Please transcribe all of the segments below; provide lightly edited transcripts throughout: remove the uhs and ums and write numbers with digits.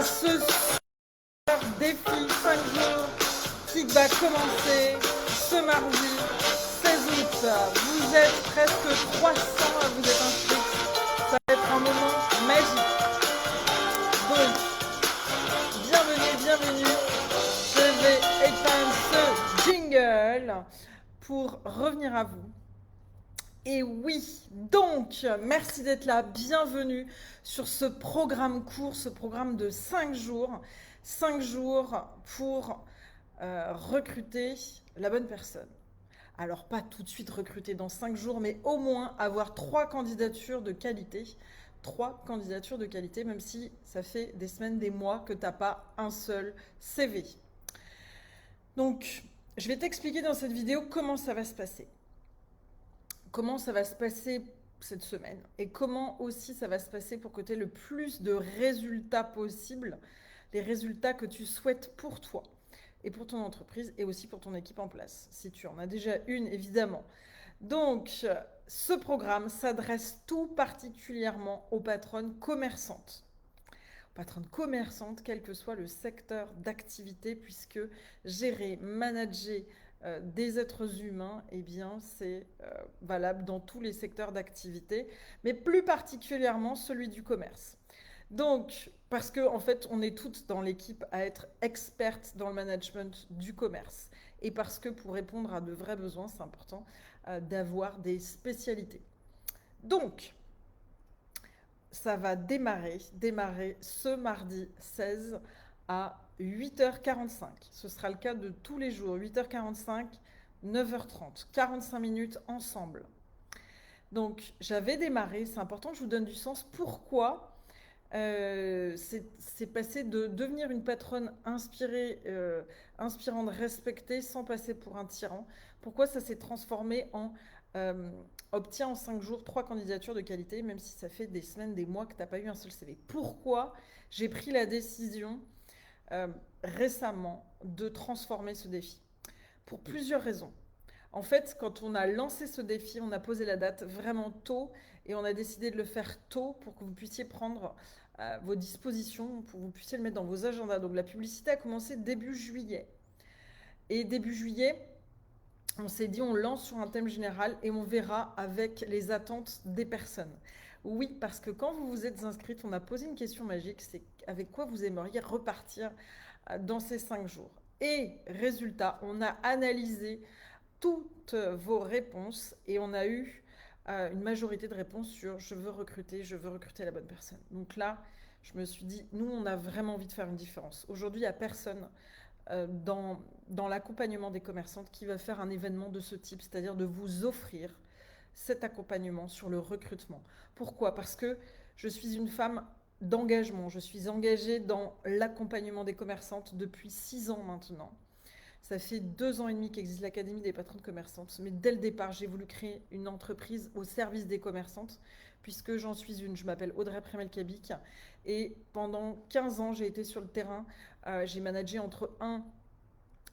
ce super défi 5 jours qui va commencer ce mardi 16 août. Vous êtes presque 300 à vous être inscrits. Ça va être un moment magique. Donc, bienvenue. Je vais éteindre ce jingle pour revenir à vous. Et oui, donc, merci d'être là, bienvenue sur ce programme court, ce programme de 5 jours. 5 jours pour recruter la bonne personne. Alors, pas tout de suite recruter dans 5 jours, mais au moins avoir 3 candidatures de qualité. 3 candidatures de qualité, même si ça fait des semaines, des mois que tu n'as pas un seul CV. Donc, je vais t'expliquer dans cette vidéo comment ça va se passer. Comment ça va se passer cette semaine et comment aussi ça va se passer pour que tu aies le plus de résultats possibles, les résultats que tu souhaites pour toi et pour ton entreprise et aussi pour ton équipe en place, si tu en as déjà une évidemment. Donc, ce programme s'adresse tout particulièrement aux patronnes commerçantes. Patronne commerçante, quel que soit le secteur d'activité, puisque gérer, manager des êtres humains, eh bien, c'est valable dans tous les secteurs d'activité, mais plus particulièrement celui du commerce. Donc, parce qu'en fait, on est toutes dans l'équipe à être expertes dans le management du commerce. Et parce que pour répondre à de vrais besoins, c'est important d'avoir des spécialités. Donc, ça va démarrer ce mardi 16 à 8h45. Ce sera le cas de tous les jours, 8h45, 9h30, 45 minutes ensemble. Donc, j'avais démarré, c'est important que je vous donne du sens. Pourquoi c'est passé de devenir une patronne inspirée, inspirante, respectée, sans passer pour un tyran. Pourquoi ça s'est transformé en obtient en 5 jours 3 candidatures de qualité, même si ça fait des semaines, des mois que tu n'as pas eu un seul CV. Pourquoi j'ai pris la décision récemment de transformer ce défi? Pour plusieurs raisons. En fait, quand on a lancé ce défi, on a posé la date vraiment tôt et on a décidé de le faire tôt pour que vous puissiez prendre vos dispositions, pour que vous puissiez le mettre dans vos agendas. Donc la publicité a commencé début juillet. Et début juillet, on s'est dit on lance sur un thème général et on verra avec les attentes des personnes. Oui, parce que quand vous vous êtes inscrite, on a posé une question magique, c'est avec quoi vous aimeriez repartir dans ces 5 jours. Et résultat, on a analysé toutes vos réponses et on a eu une majorité de réponses sur je veux recruter la bonne personne. Donc là, je me suis dit, nous, on a vraiment envie de faire une différence. Aujourd'hui, il n'y a personne dans l'accompagnement des commerçantes qui va faire un événement de ce type, c'est-à-dire de vous offrir cet accompagnement sur le recrutement. Pourquoi? Parce que je suis une femme d'engagement, je suis engagée dans l'accompagnement des commerçantes depuis 6 ans maintenant. Ça fait 2 ans et demi qu'existe l'Académie des patronnes commerçantes, mais dès le départ, j'ai voulu créer une entreprise au service des commerçantes, puisque j'en suis une. Je m'appelle Audrey Prémel-Cabic et pendant 15 ans, j'ai été sur le terrain. J'ai managé entre 1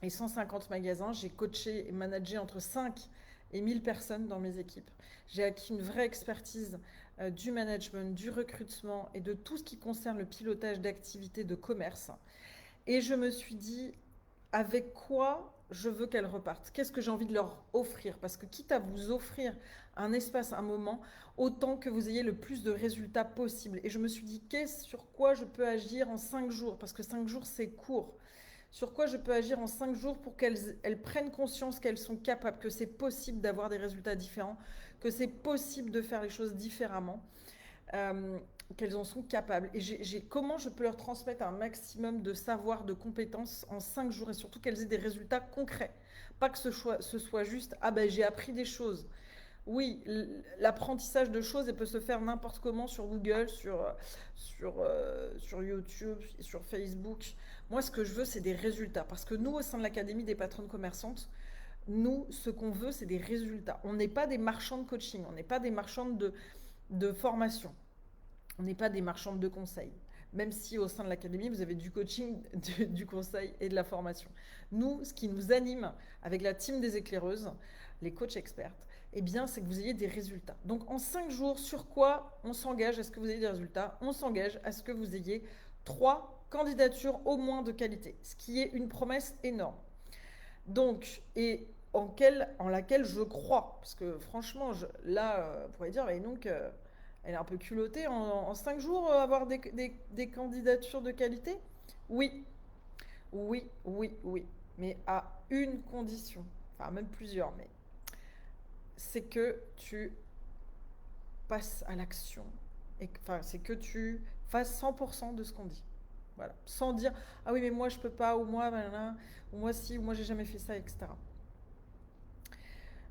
et 150 magasins. J'ai coaché et managé entre 5 et 1000 personnes dans mes équipes. J'ai acquis une vraie expertise du management, du recrutement et de tout ce qui concerne le pilotage d'activités de commerce. Et je me suis dit, avec quoi je veux qu'elles repartent? Qu'est-ce que j'ai envie de leur offrir? Parce que quitte à vous offrir un espace, un moment, autant que vous ayez le plus de résultats possible. Et je me suis dit, sur quoi je peux agir en 5 jours? Parce que 5 jours, c'est court. Sur quoi je peux agir en 5 jours pour qu'elles prennent conscience qu'elles sont capables, que c'est possible d'avoir des résultats différents, que c'est possible de faire les choses différemment. Qu'elles en sont capables. Et comment je peux leur transmettre un maximum de savoir, de compétences en 5 jours et surtout qu'elles aient des résultats concrets. Pas que ce soit juste, ah ben j'ai appris des choses. Oui, l'apprentissage de choses, elle peut se faire n'importe comment sur Google, sur YouTube, sur Facebook. Moi, ce que je veux, c'est des résultats. Parce que nous, au sein de l'Académie des patronnes commerçantes, nous, ce qu'on veut, c'est des résultats. On n'est pas des marchands de coaching, on n'est pas des marchands de formation. On n'est pas des marchandes de conseils, même si au sein de l'académie, vous avez du coaching, du conseil et de la formation. Nous, ce qui nous anime avec la team des éclaireuses, les coachs expertes, eh bien, c'est que vous ayez des résultats. Donc, en 5 jours, sur quoi on s'engage à ce que vous ayez des résultats? On s'engage à ce que vous ayez 3 candidatures au moins de qualité, ce qui est une promesse énorme. Donc, et en laquelle je crois, parce que franchement, vous pourriez dire, mais donc, elle est un peu culottée en 5 jours, avoir des candidatures de qualité. Oui, oui, oui, oui, mais à une condition, enfin même plusieurs, mais c'est que tu passes à l'action, enfin c'est que tu fasses 100% de ce qu'on dit. Voilà, sans dire ah oui mais moi je peux pas, ou moi nanana, ou moi si, ou moi j'ai jamais fait ça, etc.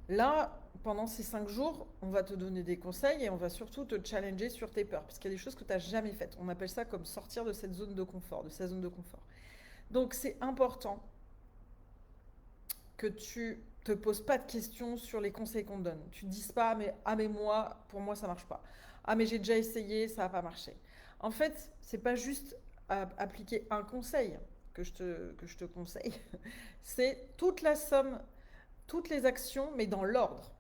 Là, pendant ces 5 jours, on va te donner des conseils et on va surtout te challenger sur tes peurs, parce qu'il y a des choses que tu n'as jamais faites. On appelle ça comme sortir de cette zone de confort, de sa zone de confort. Donc c'est important que tu te poses pas de questions sur les conseils qu'on te donne. Tu te dises pas mais ah mais moi, pour moi ça marche pas. Ah mais j'ai déjà essayé, ça n'a pas marché. En fait, c'est pas juste appliquer un conseil que je te conseille, c'est toute la somme, toutes les actions, mais dans l'ordre.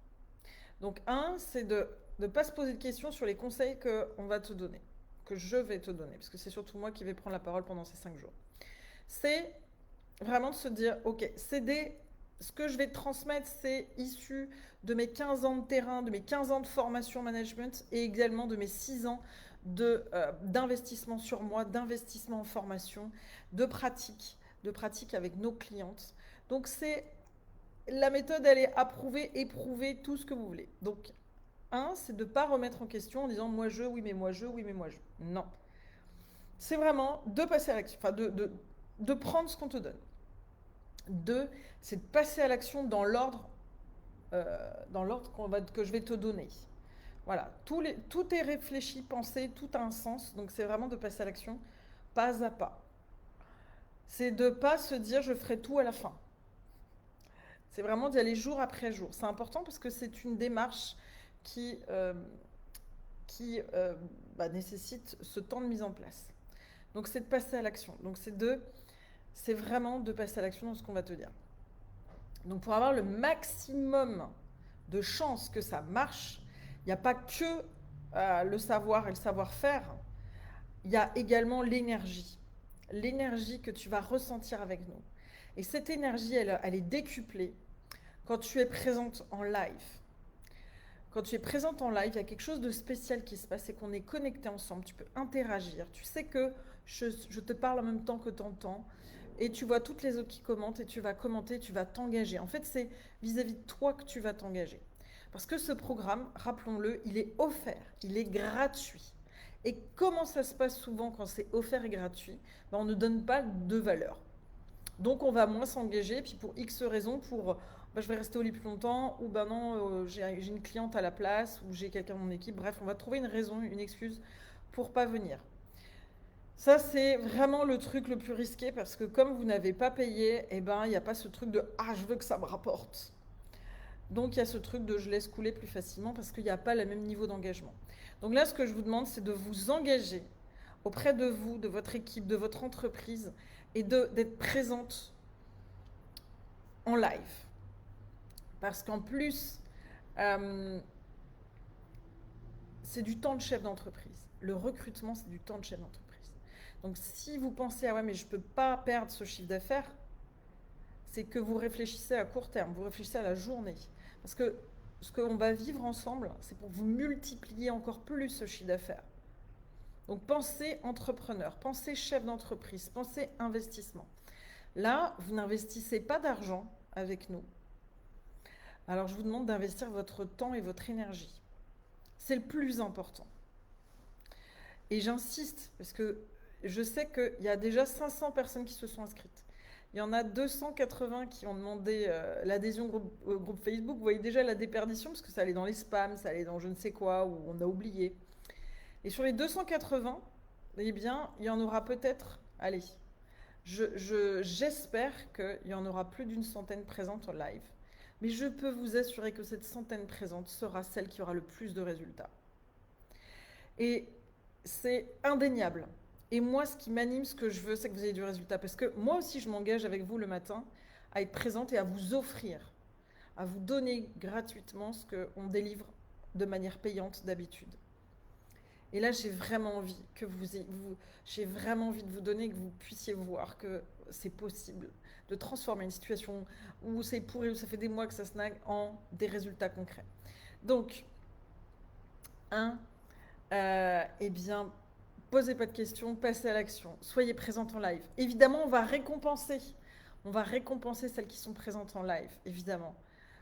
Donc, un, c'est de ne pas se poser de questions sur les conseils qu'on va te donner, que je vais te donner, parce que c'est surtout moi qui vais prendre la parole pendant ces 5 jours. C'est vraiment de se dire, ok, ce que je vais te transmettre, c'est issu de mes 15 ans de terrain, de mes 15 ans de formation management et également de mes 6 ans d'investissement sur moi, d'investissement en formation, de pratique avec nos clientes. Donc c'est la méthode, elle est approuvée, éprouvée, tout ce que vous voulez. Donc un, c'est de ne pas remettre en question en disant moi je, oui mais moi je, oui mais moi je. Non. C'est vraiment de passer à l'action, enfin de prendre ce qu'on te donne. Deux, c'est de passer à l'action dans l'ordre que je vais te donner. Voilà, tout est réfléchi, pensé, tout a un sens, donc c'est vraiment de passer à l'action pas à pas. C'est de ne pas se dire je ferai tout à la fin. C'est vraiment d'y aller jour après jour. C'est important parce que c'est une démarche qui, euh, qui nécessite ce temps de mise en place. Donc c'est de passer à l'action. Donc c'est vraiment de passer à l'action dans ce qu'on va te dire. Donc pour avoir le maximum de chances que ça marche, il n'y a pas que le savoir et le savoir-faire, il y a également l'énergie. L'énergie que tu vas ressentir avec nous. Et cette énergie, elle est décuplée quand tu es présente en live. Quand tu es présente en live, il y a quelque chose de spécial qui se passe, c'est qu'on est connectés ensemble, tu peux interagir, tu sais que je te parle en même temps que tu entends, et tu vois toutes les autres qui commentent, et tu vas commenter, tu vas t'engager. En fait, c'est vis-à-vis de toi que tu vas t'engager. Parce que ce programme, rappelons-le, il est offert, il est gratuit. Et comment ça se passe souvent quand c'est offert et gratuit? On ne donne pas de valeur. Donc on va moins s'engager, puis pour X raisons, je vais rester au lit plus longtemps, ou non, j'ai une cliente à la place, ou j'ai quelqu'un dans mon équipe. Bref, on va trouver une raison, une excuse pour pas venir. Ça, c'est vraiment le truc le plus risqué parce que comme vous n'avez pas payé, il n'y a pas ce truc de ah, je veux que ça me rapporte. Donc il y a ce truc de je laisse couler plus facilement parce qu'il n'y a pas le même niveau d'engagement. Donc là, ce que je vous demande, c'est de vous engager auprès de vous, de votre équipe, de votre entreprise et d'être présente en live. Parce qu'en plus, c'est du temps de chef d'entreprise. Le recrutement, c'est du temps de chef d'entreprise. Donc si vous pensez, ah ouais, mais je ne peux pas perdre ce chiffre d'affaires, c'est que vous réfléchissez à court terme, vous réfléchissez à la journée. Parce que ce qu'on va vivre ensemble, c'est pour vous multiplier encore plus ce chiffre d'affaires. Donc pensez entrepreneur, pensez chef d'entreprise, pensez investissement. Là, vous n'investissez pas d'argent avec nous. Alors je vous demande d'investir votre temps et votre énergie. C'est le plus important. Et j'insiste, parce que je sais qu'il y a déjà 500 personnes qui se sont inscrites. Il y en a 280 qui ont demandé l'adhésion au groupe Facebook. Vous voyez déjà la déperdition, parce que ça allait dans les spams, ça allait dans je ne sais quoi, où on a oublié. Et sur les 280, eh bien, il y en aura peut-être, allez, j'espère qu'il y en aura plus d'une centaine présentes en live. Mais je peux vous assurer que cette centaine présente sera celle qui aura le plus de résultats. Et c'est indéniable. Et moi, ce qui m'anime, ce que je veux, c'est que vous ayez du résultat. Parce que moi aussi, je m'engage avec vous le matin à être présente et à vous offrir, à vous donner gratuitement ce qu'on délivre de manière payante d'habitude. Et là, j'ai vraiment envie que j'ai vraiment envie de vous donner, que vous puissiez voir que c'est possible de transformer une situation où c'est pourri, où ça fait des mois que ça snague, en des résultats concrets. Donc, eh bien, posez pas de questions, passez à l'action, soyez présente en live. Évidemment, on va récompenser celles qui sont présentes en live, évidemment,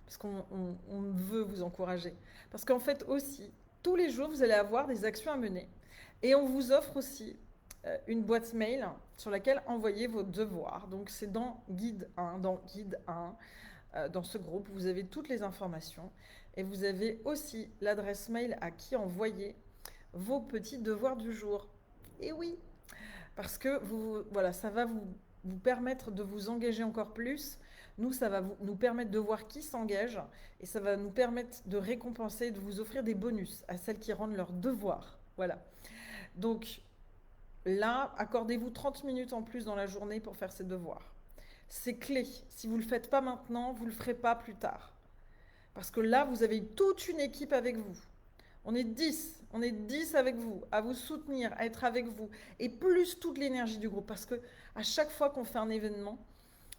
parce qu'on veut vous encourager. Parce qu'en fait aussi, tous les jours, vous allez avoir des actions à mener. Et on vous offre aussi une boîte mail sur laquelle envoyer vos devoirs. Donc c'est dans Guide 1, dans ce groupe, vous avez toutes les informations. Et vous avez aussi l'adresse mail à qui envoyer vos petits devoirs du jour. Et oui, parce que voilà, ça va vous permettre de vous engager encore plus. Nous, ça va nous permettre de voir qui s'engage et ça va nous permettre de récompenser, de vous offrir des bonus à celles qui rendent leurs devoirs. Voilà. Donc là, accordez-vous 30 minutes en plus dans la journée pour faire ces devoirs. C'est clé. Si vous ne le faites pas maintenant, vous ne le ferez pas plus tard. Parce que là, vous avez toute une équipe avec vous. On est 10 avec vous, à vous soutenir, à être avec vous, et plus toute l'énergie du groupe. Parce que à chaque fois qu'on fait un événement,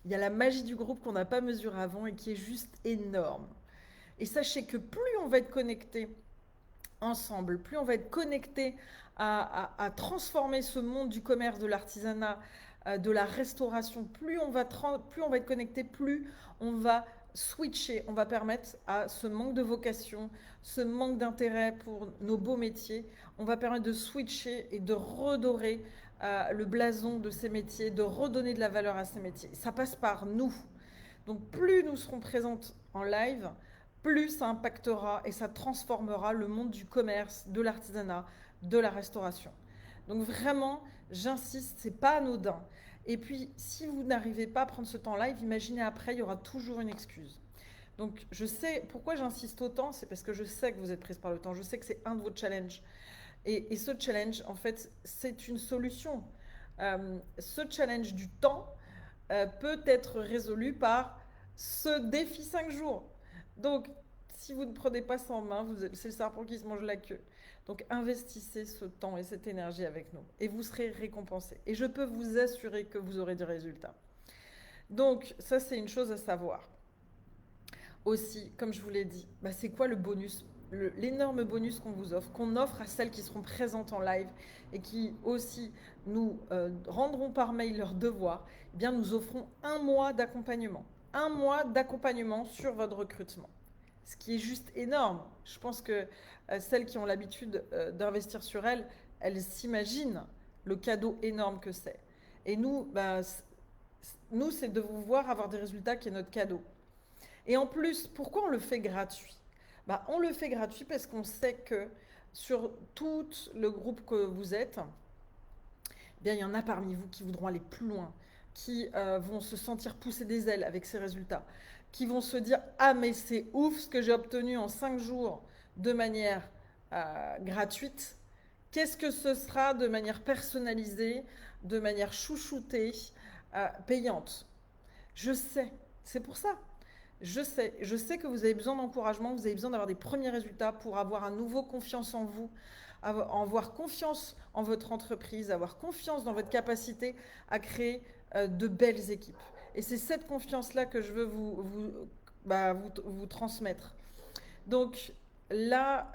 il y a la magie du groupe qu'on n'a pas mesurée avant et qui est juste énorme. Et sachez que plus on va être connecté ensemble, plus on va être connecté à transformer ce monde du commerce, de l'artisanat, de la restauration, plus on va être connecté, plus on va switcher, on va permettre à ce manque de vocation, ce manque d'intérêt pour nos beaux métiers, on va permettre de switcher et de redorer le blason de ces métiers, de redonner de la valeur à ces métiers. Ça passe par nous. Donc plus nous serons présentes en live, plus ça impactera et ça transformera le monde du commerce, de l'artisanat, de la restauration. Donc vraiment, j'insiste, c'est pas anodin. Et puis, si vous n'arrivez pas à prendre ce temps live, imaginez après, il y aura toujours une excuse. Donc, je sais pourquoi j'insiste autant, c'est parce que je sais que vous êtes prise par le temps. Je sais que c'est un de vos challenges. Et ce challenge, en fait, c'est une solution. Ce challenge du temps peut être résolu par ce défi 5 jours. Donc, si vous ne prenez pas ça en main, c'est le serpent qui se mange la queue. Donc, investissez ce temps et cette énergie avec nous et vous serez récompensé. Et je peux vous assurer que vous aurez des résultats. Donc, ça, c'est une chose à savoir. Aussi, comme je vous l'ai dit, c'est quoi le bonus, l'énorme bonus qu'on vous offre, qu'on offre à celles qui seront présentes en live et qui aussi nous rendront par mail leurs devoirs. Eh bien, nous offrons un mois d'accompagnement. Un mois d'accompagnement sur votre recrutement. Ce qui est juste énorme. Je pense que celles qui ont l'habitude d'investir sur elles, elles s'imaginent le cadeau énorme que c'est. Et nous, nous, c'est de vous voir avoir des résultats qui est notre cadeau. Et en plus, pourquoi on le fait gratuit? On le fait gratuit parce qu'on sait que sur tout le groupe que vous êtes, il y en a parmi vous qui voudront aller plus loin, qui vont se sentir pousser des ailes avec ces résultats, qui vont se dire « Ah mais c'est ouf ce que j'ai obtenu en 5 jours de manière gratuite. Qu'est-ce que ce sera de manière personnalisée, de manière chouchoutée, payante ?» Je sais, c'est pour ça. Je sais que vous avez besoin d'encouragement, vous avez besoin d'avoir des premiers résultats pour avoir à nouveau confiance en vous, avoir confiance en votre entreprise, avoir confiance dans votre capacité à créer de belles équipes. Et c'est cette confiance-là que je veux vous transmettre. Donc là,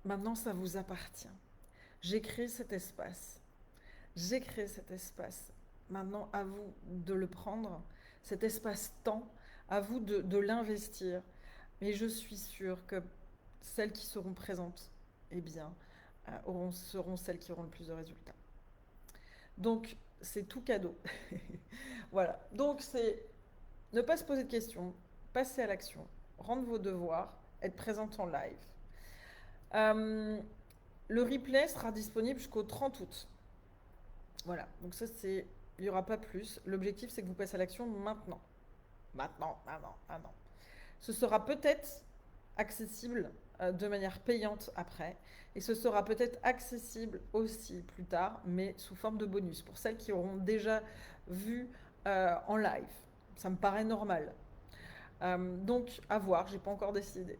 maintenant, ça vous appartient. J'ai créé cet espace. J'ai créé cet espace. Maintenant, à vous de le prendre, cet espace-temps, à vous de l'investir. Mais je suis sûre que celles qui seront présentes, eh bien, seront celles qui auront le plus de résultats. Donc, c'est tout cadeau. Voilà. Donc, c'est ne pas se poser de questions, passer à l'action, rendre vos devoirs, être présente en live. Le replay sera disponible jusqu'au 30 août. Voilà. Donc ça, il n'y aura pas plus. L'objectif, c'est que vous passez à l'action maintenant. Maintenant. Ce sera peut-être accessible de manière payante après. Et ce sera peut-être accessible aussi plus tard, mais sous forme de bonus pour celles qui auront déjà vu en live. Ça me paraît normal. Donc, à voir, j'ai pas encore décidé.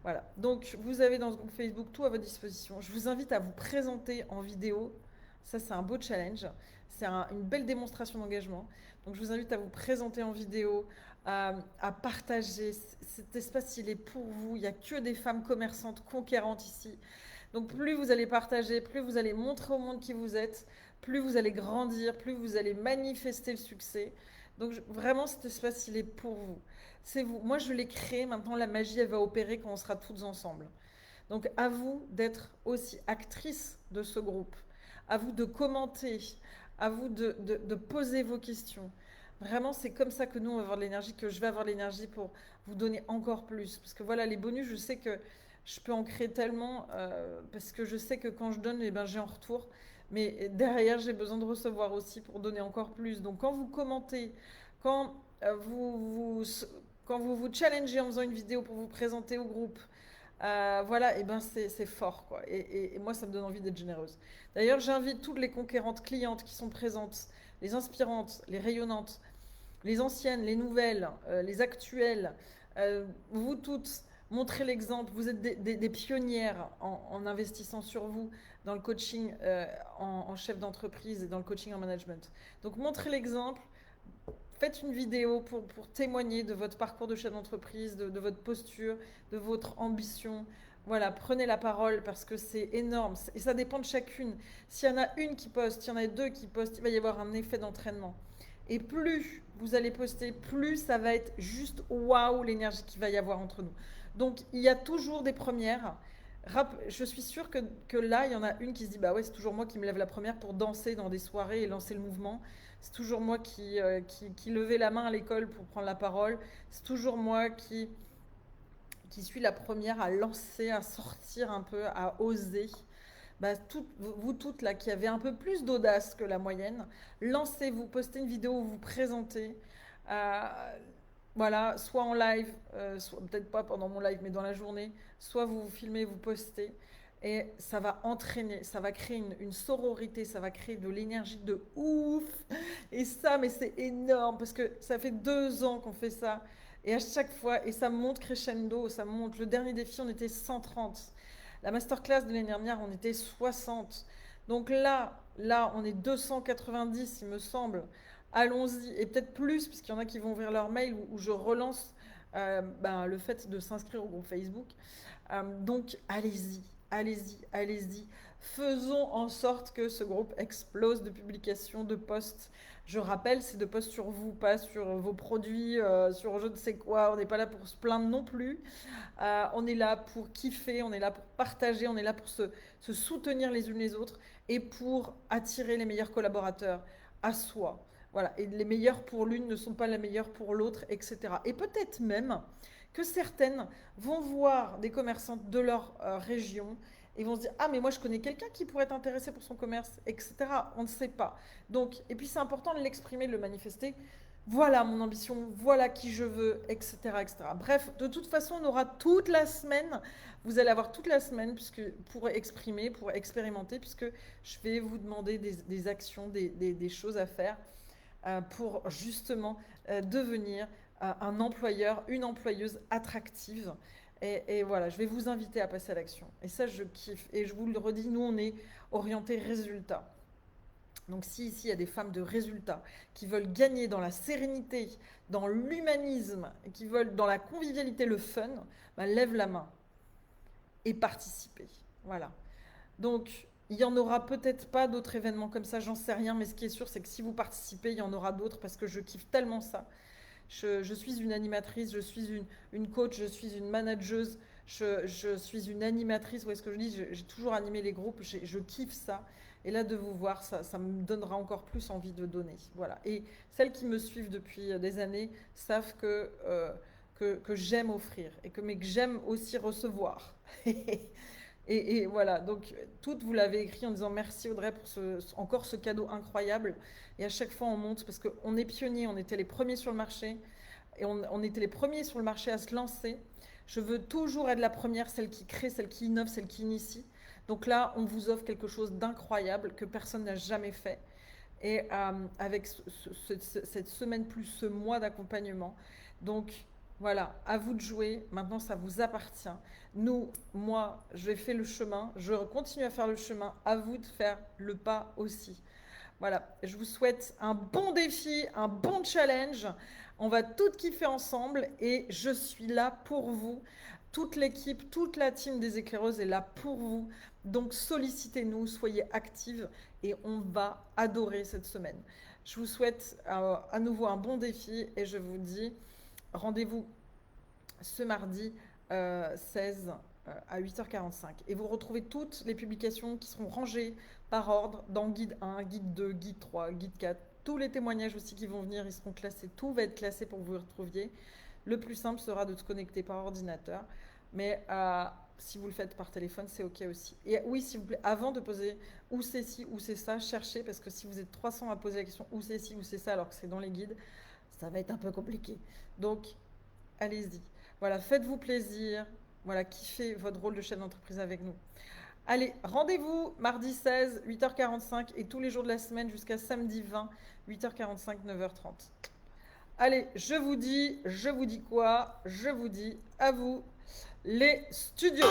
Voilà. Donc, vous avez dans ce groupe Facebook tout à votre disposition. Je vous invite à vous présenter en vidéo. Ça, c'est un beau challenge. C'est une belle démonstration d'engagement. Donc, je vous invite à vous présenter en vidéo, à partager. Cet espace, il est pour vous. Il n'y a que des femmes commerçantes, conquérantes ici. Donc, plus vous allez partager, plus vous allez montrer au monde qui vous êtes, plus vous allez grandir, plus vous allez manifester le succès. Donc, vraiment, cet espace, il est pour vous. C'est vous. Moi, je l'ai créé. Maintenant, la magie, elle va opérer quand on sera toutes ensemble. Donc, à vous d'être aussi actrice de ce groupe. À vous de commenter. À vous de poser vos questions. Vraiment, c'est comme ça que nous, on va avoir de l'énergie, que je vais avoir de l'énergie pour vous donner encore plus. Parce que voilà, les bonus, je sais que je peux en créer tellement, parce que je sais que quand je donne, eh ben, j'ai en retour. Mais derrière, j'ai besoin de recevoir aussi pour donner encore plus. Donc, quand vous commentez, quand quand vous challengez en faisant une vidéo pour vous présenter au groupe, voilà, et ben c'est fort, quoi. Et moi, ça me donne envie d'être généreuse. D'ailleurs, j'invite toutes les conquérantes clientes qui sont présentes, les inspirantes, les rayonnantes, les anciennes, les nouvelles, les actuelles, vous toutes, montrez l'exemple. Vous êtes des pionnières en investissant sur vous dans le coaching en chef d'entreprise et dans le coaching en management. Donc, montrez l'exemple. Faites une vidéo pour témoigner de votre parcours de chef d'entreprise, de votre posture, de votre ambition. Voilà, prenez la parole parce que c'est énorme. Et ça dépend de chacune. S'il y en a une qui poste, s'il y en a deux qui postent, il va y avoir un effet d'entraînement. Et plus vous allez poster, plus ça va être juste waouh l'énergie qu'il va y avoir entre nous. Donc il y a toujours des premières. Je suis sûre que là, il y en a une qui se dit bah ouais, c'est toujours moi qui me lève la première pour danser dans des soirées et lancer le mouvement. C'est toujours moi qui levais la main à l'école pour prendre la parole. C'est toujours moi qui suis la première à lancer, à sortir un peu, à oser. Bah, vous toutes là qui avez un peu plus d'audace que la moyenne, lancez-vous, postez une vidéo où vous vous présentez. Euh, voilà, soit en live, soit peut-être pas pendant mon live, mais dans la journée, soit vous vous filmez, vous postez. Et ça va entraîner, ça va créer une sororité, ça va créer de l'énergie de ouf. Et ça, mais c'est énorme parce que ça fait 2 ans qu'on fait ça. Et à chaque fois, et ça monte crescendo, ça monte. Le dernier défi, on était 130. La masterclass de l'année dernière, on était 60. Donc là, on est 290, il me semble. Allons-y, et peut-être plus, puisqu'il y en a qui vont ouvrir leur mail où je relance le fait de s'inscrire au groupe Facebook. Donc allez-y, allez-y, allez-y. Faisons en sorte que ce groupe explose de publications, de posts. Je rappelle, c'est de posts sur vous, pas sur vos produits, sur je ne sais quoi. On n'est pas là pour se plaindre non plus. On est là pour kiffer, on est là pour partager, on est là pour se soutenir les unes les autres et pour attirer les meilleurs collaborateurs à soi. Voilà, et les meilleurs pour l'une ne sont pas les meilleurs pour l'autre, etc. Et peut-être même que certaines vont voir des commerçantes de leur région et vont se dire ah mais moi je connais quelqu'un qui pourrait être intéressé pour son commerce, etc. On ne sait pas. Donc et puis c'est important de l'exprimer, de le manifester. Voilà mon ambition, voilà qui je veux, etc., etc. Bref, de toute façon, on aura toute la semaine, vous allez avoir toute la semaine pour exprimer, pour expérimenter, puisque je vais vous demander des actions, des choses à faire pour justement devenir un employeur, une employeuse attractive. Et voilà, je vais vous inviter à passer à l'action. Et ça, je kiffe. Et je vous le redis, nous, on est orienté résultat. Donc si ici il y a des femmes de résultats qui veulent gagner dans la sérénité, dans l'humanisme, qui veulent dans la convivialité, le fun, bah, lève la main et participer. Voilà. Donc il y en aura peut-être pas d'autres événements comme ça, j'en sais rien, mais ce qui est sûr c'est que si vous participez, il y en aura d'autres parce que je kiffe tellement ça. Je suis une animatrice, je suis une coach, je suis une manageuse, je suis une animatrice. Vous voyez ce que je dis? J'ai toujours animé les groupes, je kiffe ça. Et là, de vous voir, ça me donnera encore plus envie de donner. Voilà. Et celles qui me suivent depuis des années savent que j'aime offrir et mais que j'aime aussi recevoir. Et voilà, donc toutes vous l'avez écrit en disant merci Audrey pour encore ce cadeau incroyable. Et à chaque fois on monte parce qu'on est pionniers, on était les premiers sur le marché et on était les premiers sur le marché à se lancer. Je veux toujours être la première, celle qui crée, celle qui innove, celle qui initie. Donc là, on vous offre quelque chose d'incroyable que personne n'a jamais fait. Et avec cette semaine plus ce mois d'accompagnement. Donc Voilà, à vous de jouer. Maintenant, ça vous appartient. Nous, moi, j'ai fait le chemin. Je continue à faire le chemin. À vous de faire le pas aussi. Voilà, je vous souhaite un bon défi, un bon challenge. On va tout kiffer ensemble et je suis là pour vous. Toute l'équipe, toute la team des éclaireuses est là pour vous. Donc sollicitez-nous, soyez actives et on va adorer cette semaine. Je vous souhaite à nouveau un bon défi et je vous dis rendez-vous ce mardi 16 à 8h45. Et vous retrouvez toutes les publications qui seront rangées par ordre dans guide 1, guide 2, guide 3, guide 4. Tous les témoignages aussi qui vont venir, ils seront classés. Tout va être classé pour que vous les retrouviez. Le plus simple sera de se connecter par ordinateur. Mais si vous le faites par téléphone, c'est OK aussi. Et oui, s'il vous plaît, avant de poser où c'est ci, où c'est ça, cherchez, parce que si vous êtes 300 à poser la question où c'est ci, où c'est ça, alors que c'est dans les guides, ça va être un peu compliqué. Donc, allez-y. Voilà, faites-vous plaisir. Voilà, kiffez votre rôle de chef d'entreprise avec nous. Allez, rendez-vous mardi 16, 8h45 et tous les jours de la semaine jusqu'à samedi 20, 8h45, 9h30. Allez, je vous dis quoi? Je vous dis à vous, les studios.